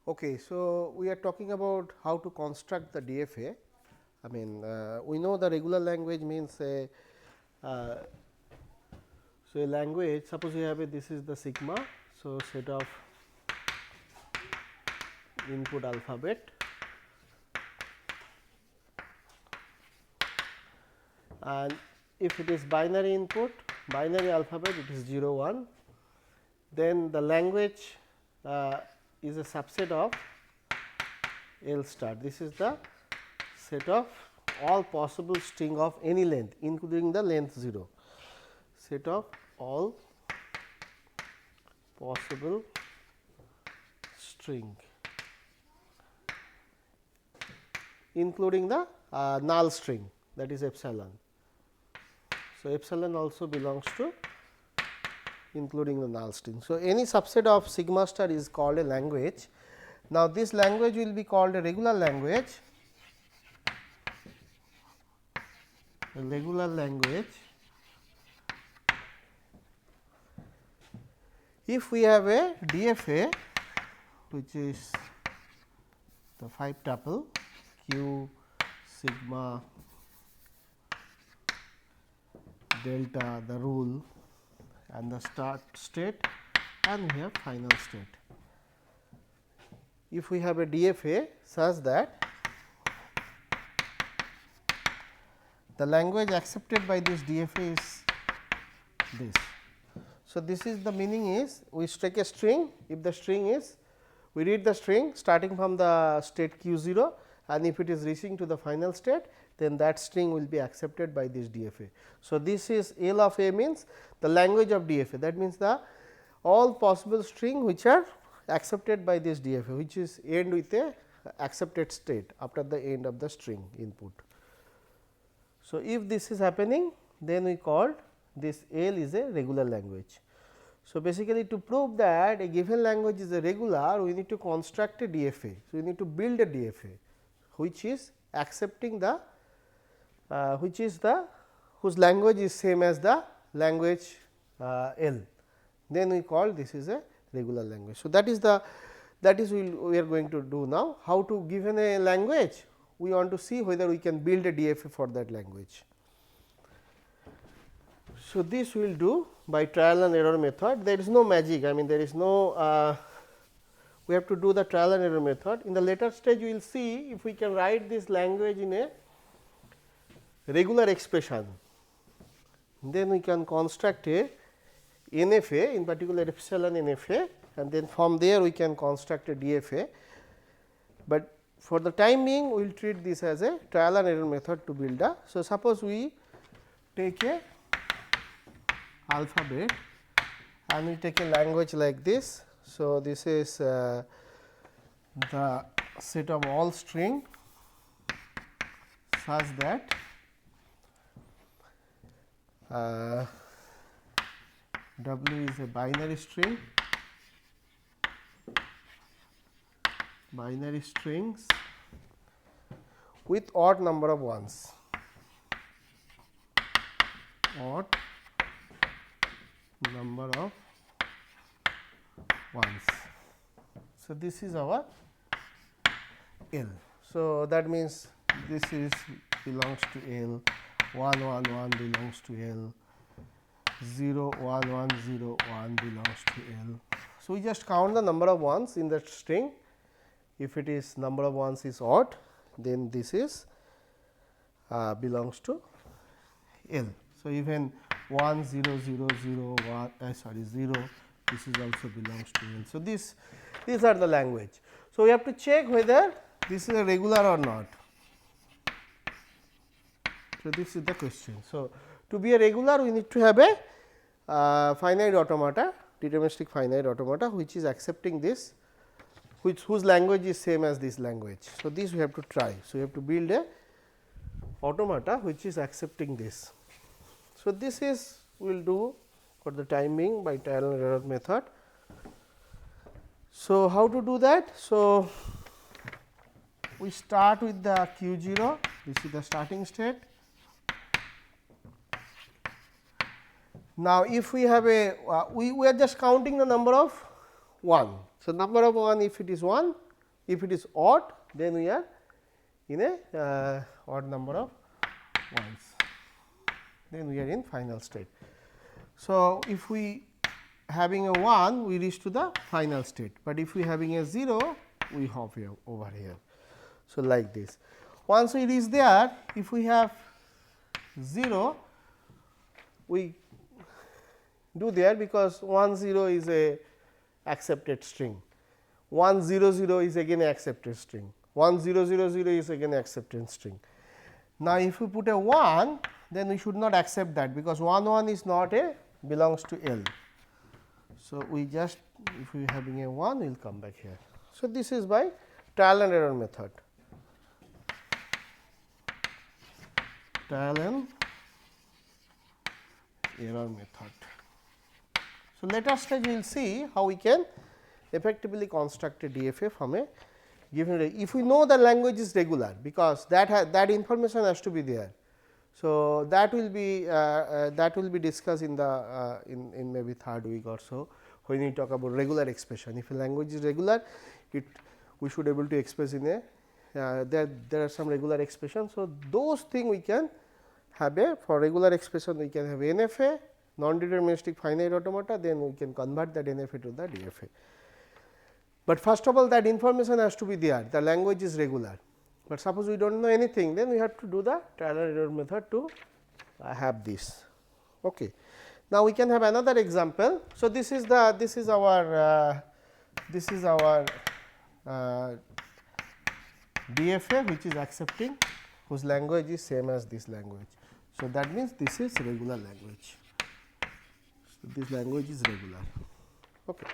Okay, so we are talking about how to construct the DFA. I mean, we know the regular language means a so a language. Suppose we have a this is the sigma. So set of input alphabet, and if it is binary input, binary alphabet, it is 0 1. Then the language is a subset of L star. This is the set of all possible string of any length, including the length 0. Set of all possible string, including the null string, that is epsilon. So, epsilon also belongs to including the null string. So, any subset of sigma star is called a language. Now, this language will be called a regular language. A regular language if we have a DFA, which is the 5 tuple q sigma delta, the rule, and the start state, and we have final state. If we have a DFA such that the language accepted by this DFA is this. So, this is the meaning is we take a string, if the string is we read the string starting from the state q 0, and if it is reaching to the final state, then that string will be accepted by this DFA. So, this is L of A means the language of DFA, that means the all possible string which are accepted by this DFA, which is end with a accepted state after the end of the string input. So, if this is happening, then we call this L is a regular language. So, basically to prove that a given language is a regular, we need to construct a DFA. So, we need to build a DFA which is accepting the which is the whose language is same as the language L, then we call this is a regular language. So, that is we are going to do now. How to given a language, we want to see whether we can build a DFA for that language. So, this we will do by trial and error method. There is no magic, I mean there is no we have to do the trial and error method. In the later stage, we will see if we can write this language in a regular expression, then we can construct a NFA, in particular epsilon NFA, and then from there we can construct a DFA. But for the time being, we will treat this as a trial and error method to build a. So, suppose we take a alphabet and we take a language like this. So, this is the set of all string such that W is a binary string, binary strings with odd number of ones, odd number of ones. So, this is our L. So, that means this is belongs to L, 1 1 1 belongs to L, 0 1 1 0 1 belongs to L. So, we just count the number of ones in that string. If it is number of ones is odd, then this is belongs to L. So, even 1 0 0 0 1 sorry 0, this is also belongs to L. So, these are the language. So, we have to check whether this is a regular or not. So, this is the question. So, to be a regular, we need to have a finite automata, deterministic finite automata, which is accepting this, whose language is same as this language. So, this we have to try. So, we have to build a automata which is accepting this. So, this is we will do for the time being by trial and error method. So, how to do that? So, we start with the q 0, this is the starting state. Now, if we have a we are just counting the number of 1. So, number of 1, if it is 1, If it is odd, then we are in a odd number of ones, then we are in final state. So, if we having a 1, we reach to the final state, but if we having a 0, we hop here over here. So, like this. Once we reach there, if we have 0, we do there, because 1 0 is a accepted string, 1 0 0 is again a accepted string, 1 0 0 0 is again accepted string. Now, if we put a 1, then we should not accept that, because 1 1 is not a belongs to L. So, we just if we having a 1, we will come back here. So, this is by trial and error method. Trial and error method. So, later stage we will see how we can effectively construct a DFA from a given array. If we know the language is regular, because that information has to be there. So, that will be discussed in the in maybe third week or so, when we talk about regular expression. If a language is regular, we should able to express in a there are some regular expressions. So, those things we can have a for regular expression we can have NFA, non-deterministic finite automata, then we can convert that NFA to the DFA. But first of all, that information has to be there, the language is regular. But suppose we do not know anything, then we have to do the trial and error method to have this. Okay. Now, we can have another example. So, this is our DFA, which is accepting, whose language is same as this language. So, that means this is regular language. So, this language is regular. Okay.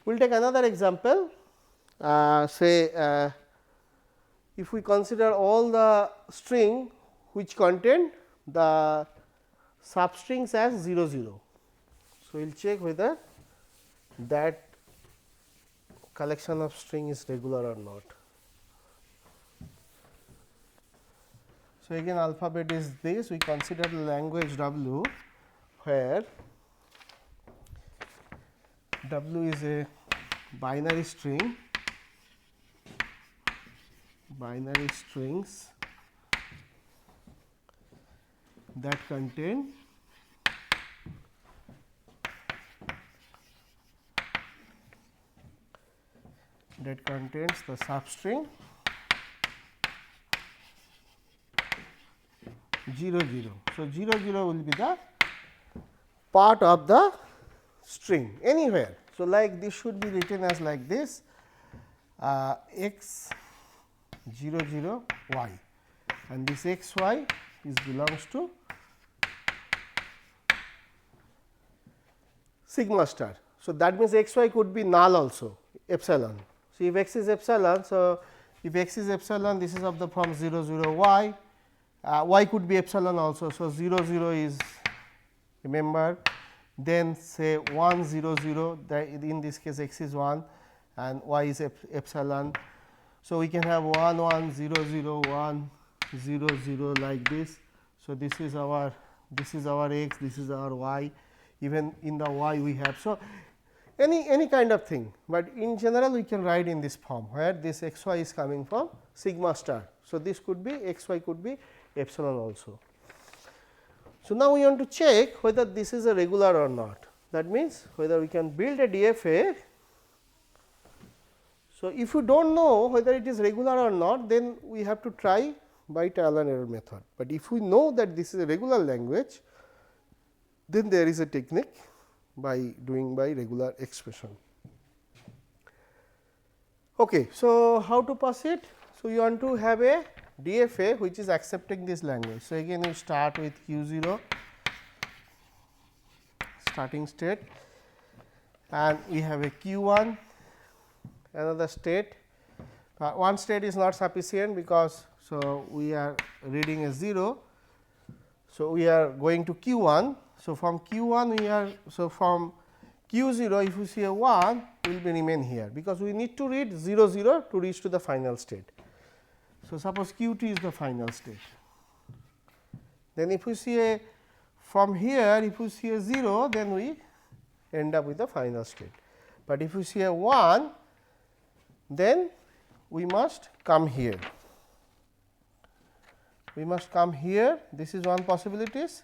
We will take another example, say if we consider all the string which contain the substrings as 0 0. So, we will check whether that collection of string is regular or not. So, again alphabet is this, we consider the language W, where W is a binary string, binary strings that contain contains the substring 0 0. So, 0 0 will be the part of the string anywhere. So, like this should be written as like this x 0 0 y, and this x y is belongs to sigma star. So, that means x y could be null also, epsilon. So, if x is epsilon, so if x is epsilon, this is of the form 0 0 y, y could be epsilon also. So, 0 0 is, remember, then say 1 0 0, in this case x is 1 and y is epsilon. So, we can have 1 1 0 0 1 0 0 like this. So, this is our x, this is our y, even in the y we have. So, any kind of thing, but in general we can write in this form, where this x y is coming from sigma star. So, this could be x y could be epsilon also. So, now we want to check whether this is a regular or not. That means, whether we can build a DFA. So, if you do not know whether it is regular or not, then we have to try by trial and error method. But if we know that this is a regular language, then there is a technique by doing by regular expression. Okay. So, how to pass it? So, you want to have a DFA which is accepting this language. So, again we start with Q 0 starting state, and we have a Q 1 another state. One state is not sufficient, because so we are reading a 0. So, we are going to Q 1. So, from Q 1 we are, so from Q 0 if you see a 1 will be remain here, because we need to read 0 0 to reach to the final state. So, suppose Q 2 is the final state. Then if we see a from here, if we see a 0, then we end up with the final state. But if we see a 1, then we must come here. We must come here, this is one possibilities,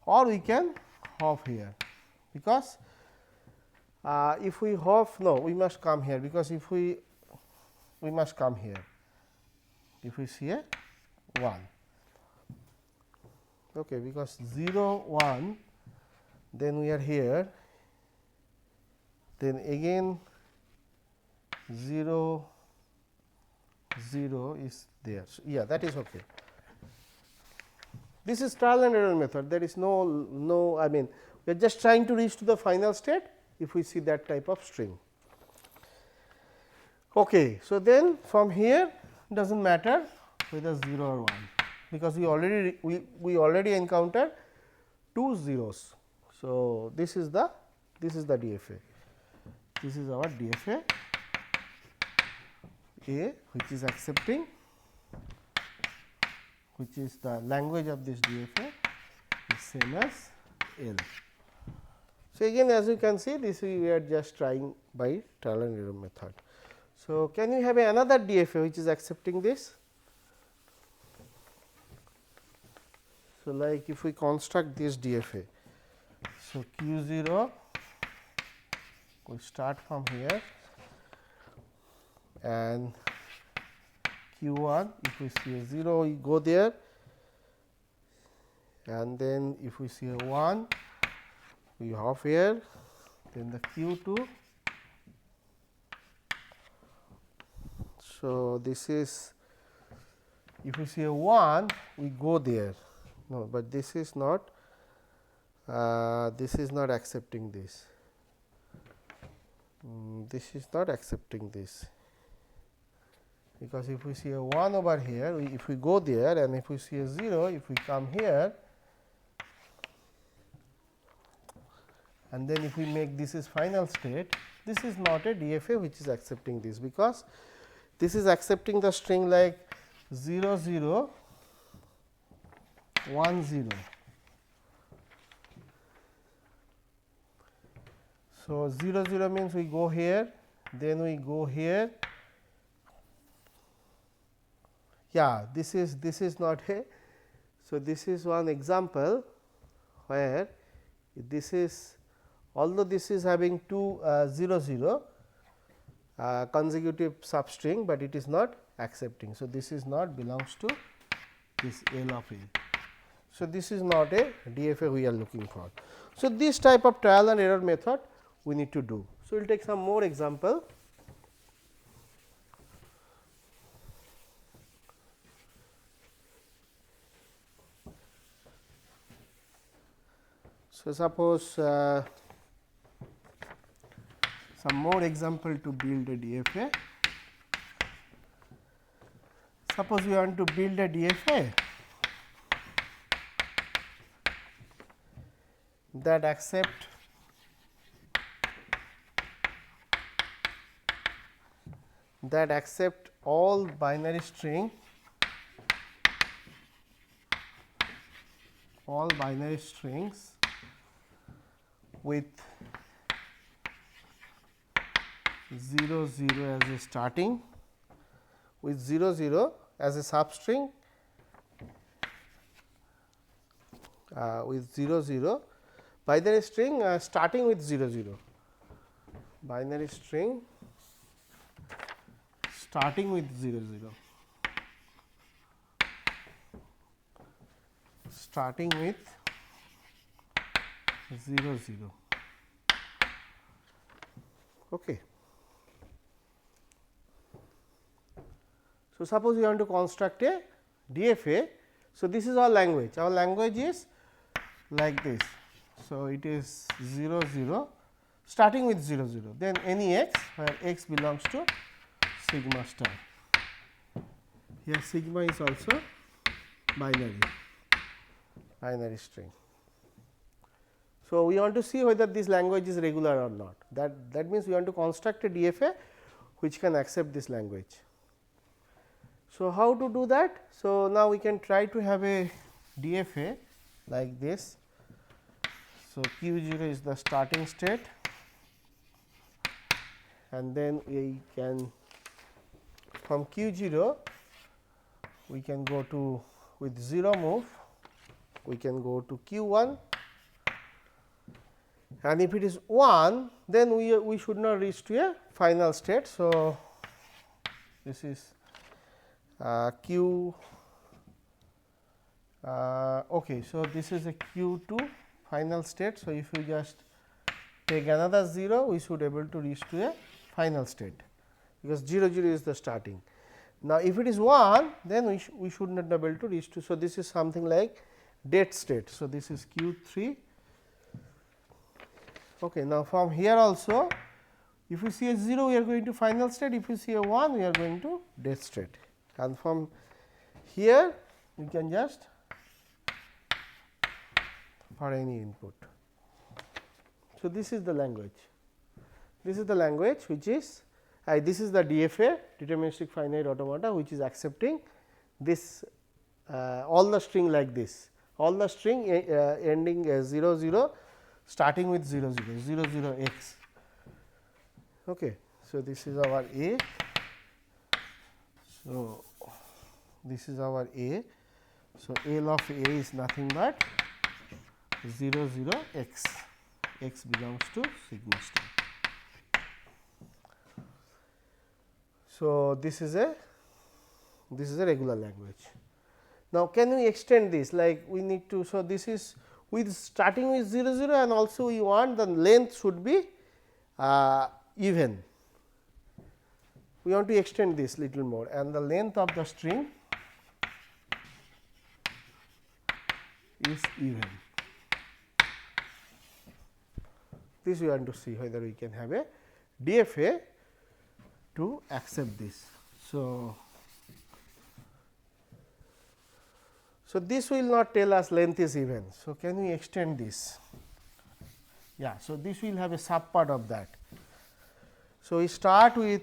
or we can hop here, because if we hop, no, we must come here, because if we must come here, if we see a 1, okay, because 0 1, then we are here, then again 0 0 is there. So, yeah, that is okay. This is trial and error method, there is no I mean we are just trying to reach to the final state if we see that type of string. Okay. So, then from here does not matter whether 0 or 1, because we already encountered 2 zeros. So, this is the DFA, this is our DFA A, which is accepting, which is the language of this DFA is same as L. So, again as you can see, this we are just trying by trial and error method. So, can you have another DFA which is accepting this? So, like if we construct this DFA, so Q 0, we start from here, and Q 1, if we see a 0, we go there, and then if we see a 1, we hop here, then the Q 2. So, this is, if we see a 1, we go there, no, but this is not accepting this, this is not accepting this, because if we see a 1 over here, if we go there, and if we see a 0, if we come here, and then if we make this is final state, this is not a DFA which is accepting this, because this is accepting the string like 0 0 1 0. So, 0 0 means we go here, then we go here. Yeah, this is not a. So, this is one example where this is, although this is having 2 0 0 consecutive substring, but it is not accepting. So, this is not belongs to this L of A. So, this is not a DFA we are looking for. So, this type of trial and error method we need to do. So, we will take some more example. So, suppose some more example to build a DFA. Suppose we want to build a DFA that accept all binary strings with 0 0 as a starting, with 0 0 as a substring, with 0 0 binary string starting with 0 0, binary string starting with 0 0, starting with 0 0. Okay. So, suppose you want to construct a DFA. So, this is our language. Our language is like this. So, it is 0 0 starting with 0 0, then any x where x belongs to sigma star. Here sigma is also binary string. So, we want to see whether this language is regular or not. That means, we want to construct a DFA which can accept this language. So, how to do that? So, now we can try to have a DFA like this. So, Q 0 is the starting state, and then we can from q 0 we can go to with 0 move we can go to q 1, and if it is 1 then we should not reach to a final state. So, this is q okay. So, this is a q 2 final state. So, if you just take another 0 we should able to reach to a final state, because 0 0 is the starting. Now, if it is 1 then we should not be able to reach to. So, this is something like dead state. So, this is q 3. Okay. Now, from here also if you see a 0 we are going to final state, if you see a 1 we are going to dead state, and from here we can just for any input. So, this is the language. This is the language which is this is the DFA, deterministic finite automata, which is accepting this all the string like this, all the string ending 0 0 starting with 0 0 0 0 x. Okay. So, this is our A. So, this is our A. So, L of A is nothing but 0 0 x, x belongs to sigma star. So, this is a regular language. Now, can we extend this, like we need to. So, this is with starting with 0 0 and also we want the length should be even. We want to extend this little more, and the length of the string is even. This we want to see whether we can have a DFA to accept this. So, this will not tell us length is even. So, can we extend this? Yeah. So, this will have a sub part of that. So, we start with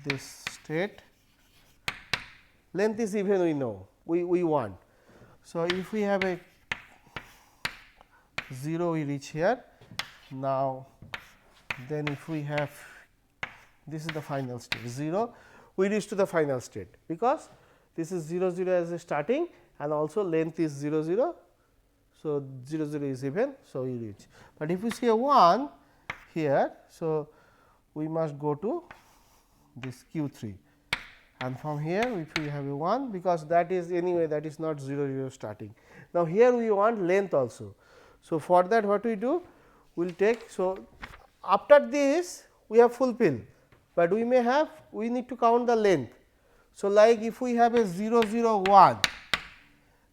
this state, length is even we know we want. So, if we have a 0 we reach here. Now, then if we have this is the final state 0 we reach to the final state, because this is 0 0 as a starting and also length is 0 0. So, 0 0 is even. So, we reach, but if we see a 1 here. So, we must go to this q 3, and from here if we have a 1, because that is anyway that is not 0 0 starting. Now, here we want length also. So, for that what we do, we will take. So, after this we have fulfill, but we may have we need to count the length. So, like if we have a 0 0 1,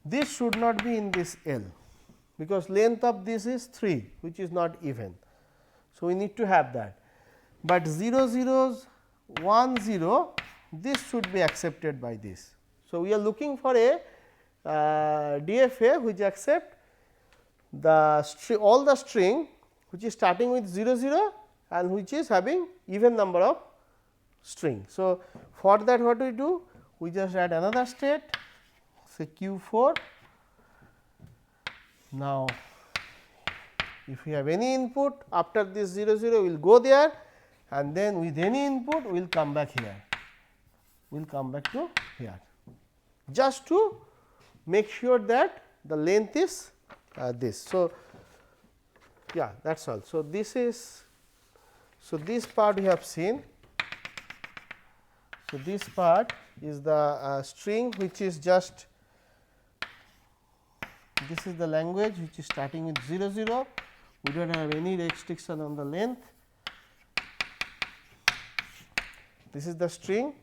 this should not be in this L, because length of this is 3, which is not even. So, we need to have that, but 0 0 1 0 this should be accepted by this. So, we are looking for a DFA which accept the all the string which is starting with 0 0 and which is having even number of string. So, for that what we do, we just add another state, say q 4. Now, if we have any input after this 0 0 we will go there, and then with any input we will come back here, we will come back to here, just to make sure that the length is this. So, yeah, that is all. So, this is this part we have seen. So, this part is the string which is just this is the language which is starting with 0 0. We do not have any restriction on the length. This is the string,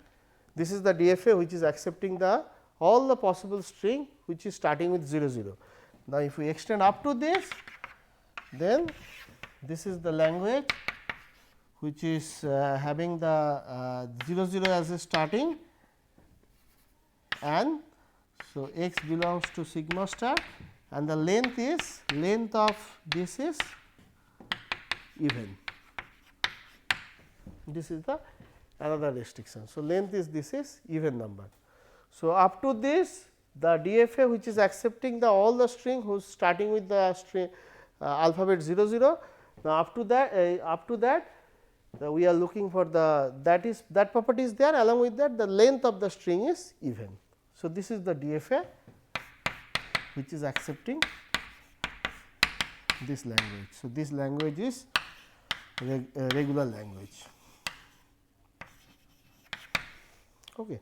this is the DFA which is accepting the all the possible string which is starting with 0 0. Now, if we extend up to this, then this is the language which is having the 0 0 as a starting, and so x belongs to sigma star, and the length is length of this is even. This is the another restriction. So, length is this is even number. So, up to this the DFA which is accepting the all the string whose starting with the string alphabet 0 0. Now, up to that we are looking for that property is there, along with that the length of the string is even. So, this is the DFA which is accepting this language. So, this language is regular language. Okay.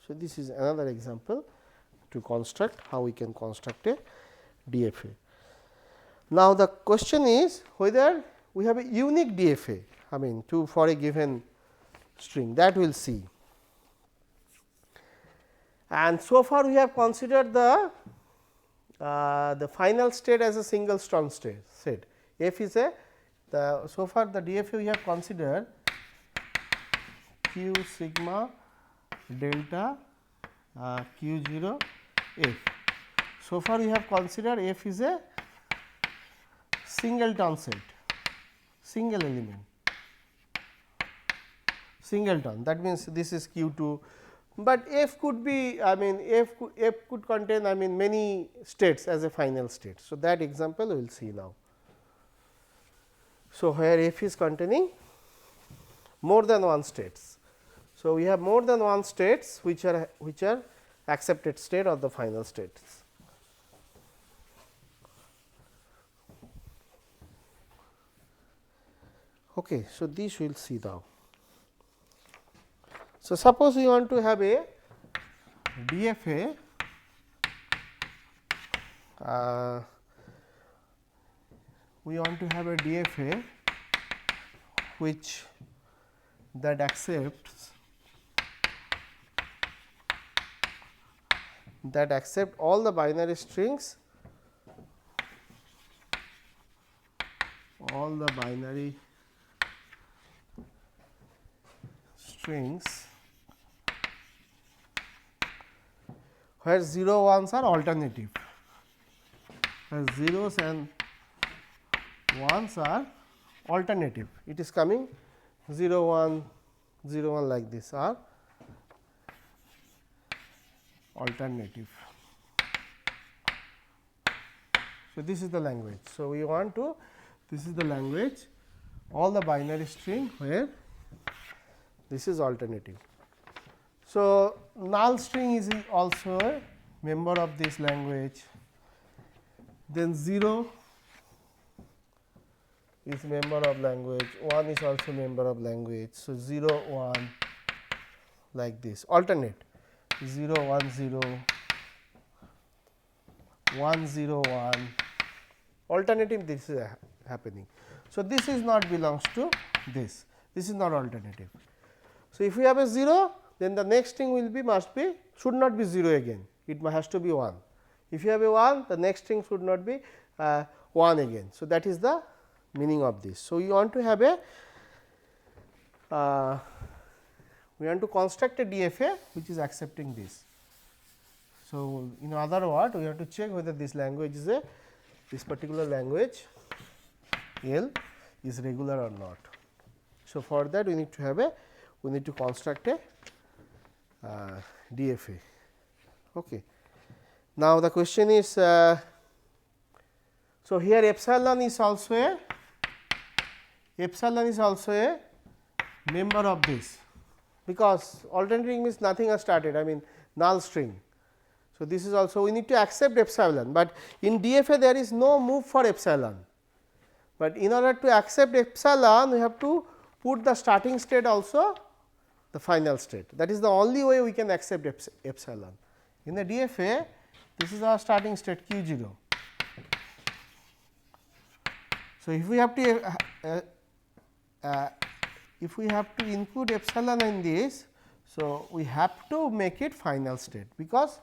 So, this is another example to construct how we can construct a DFA. Now, the question is whether we have a unique DFA, I mean for a given string, that we will see. And so far we have considered the final state as a single strong state. F is so far the DFA we have considered q sigma delta q 0 f. So far we have considered f is a singleton set, single element, singleton, that means this is q 2, but f could be, I mean f could contain, I mean many states as a final state. So, that example we will see now. So, where f is containing more than one states. So, we have more than one states which are accepted state or the final states. Okay, so, this we will see now. So, suppose we want to have a DFA we want to have a DFA which that accepts all the binary strings, where 0 1s are alternative, where zeros and 1s are alternative. It is coming 0 1 0 1 like this are alternative. So, this is the language. So, we want to, this is the language, all the binary string where this is alternative. So, null string is also a member of this language, then 0 is member of language, 1 is also member of language. So, 0 1 like this, alternate 0 1 0 1 0 1, alternative, this is happening. So, this is not belongs to this is not alternative. So, if we have a 0, then the next string will be should not be 0 again, it has to be 1. If you have a 1, the next string should not be 1 again. So, that is the meaning of this. So, you want to have we want to construct a DFA which is accepting this. So, in other words, we have to check whether this language is this particular language L is regular or not. So, for that we need to construct a DFA. Okay. Now, the question is, so here epsilon is also a member of this, because alternating means nothing has started, I mean null string. So, this is also we need to accept epsilon, but in DFA there is no move for epsilon, but in order to accept epsilon we have to put the starting state also the final state. That is the only way we can accept epsilon. In the DFA, this is our starting state q 0. So, if we have to include epsilon in this, so we have to make it final state, because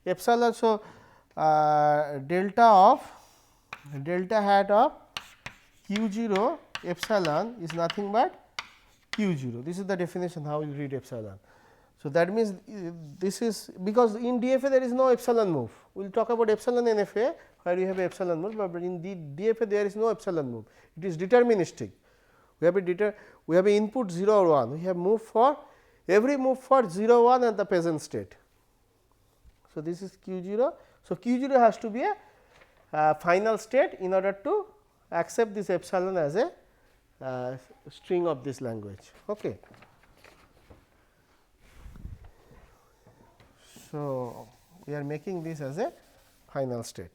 epsilon. So, delta hat of q 0 epsilon is nothing but q 0. This is the definition how you read epsilon. So, that means this is because in DFA there is no epsilon move. We will talk about epsilon in FA where we have epsilon move, but in the DFA there is no epsilon move. It is deterministic. We have a input 0 or 1. We have move for every move for 0 1 at the present state. So, this is q 0. So, q 0 has to be a final state in order to accept this epsilon as a string of this language. Okay. So, we are making this as a final state.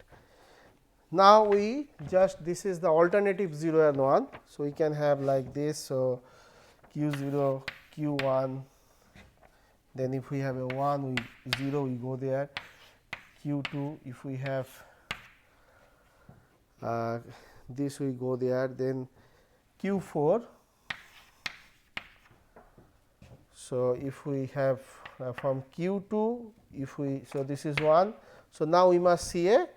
Now, we just this is the alternative 0 and 1. So, we can have like this. So, q 0 q 1, then if we have a 1 we 0 we go there, q 2 if we have this we go there, then q 4. So, if we have from q 2 if we, so this is 1. So, now we must see a,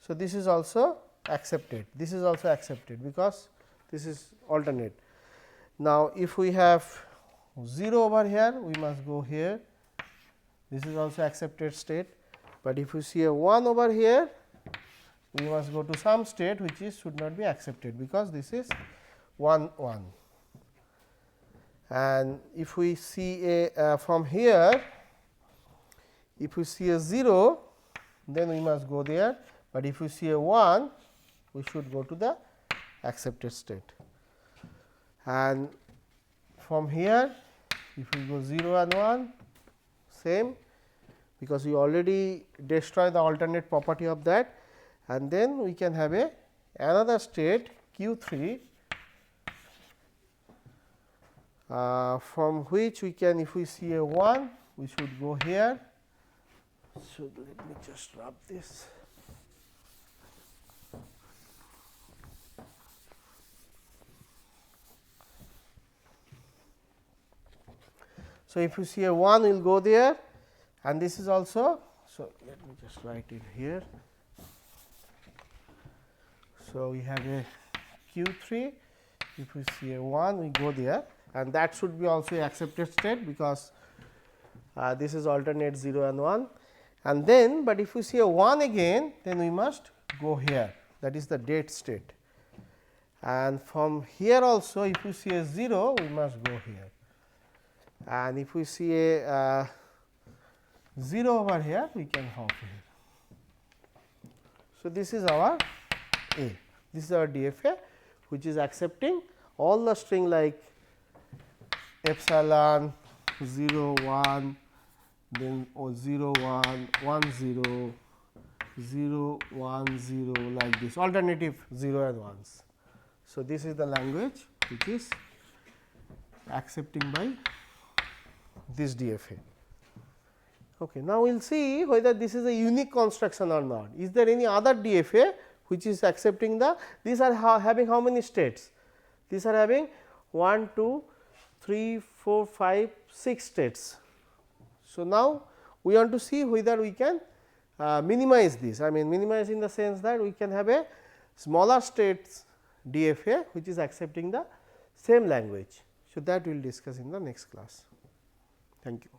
so this is also accepted, this is also accepted because this is alternate. Now, if we have 0 over here we must go here, this is also accepted state, but if you see a 1 over here we must go to some state which is should not be accepted because this is 1 1. And if we see a from here, if we see a 0 then we must go there, but if we see a 1 we should go to the accepted state. And from here if we go 0 and 1 same, because we already destroy the alternate property of that, and then we can have a another state q 3 from which we can, if we see a 1 we should go here. So, let me just rub this. So, if you see a 1 we will go there, and this is also. So, let me just write it here. So, we have a q 3, if we see a 1 we go there, and that should be also accepted state because this is alternate 0 and 1. And then, but if we see a 1 again then we must go here, that is the dead state, and from here also if we see a 0 we must go here, and if we see a 0 over here we can hop here. So, this is our A, this is our DFA which is accepting all the string like epsilon 0 1, then 0 1 1 0 0 1 0 like this, alternative 0 and 1s. So, this is the language which is accepting by this DFA. Okay. Now, we will see whether this is a unique construction or not. Is there any other DFA which is accepting the, these are having how many states? These are having 1 2 3 4 5 6 states. So, now we want to see whether we can minimize this, I mean minimize in the sense that we can have a smaller states DFA which is accepting the same language. So, that we will discuss in the next class. Thank you.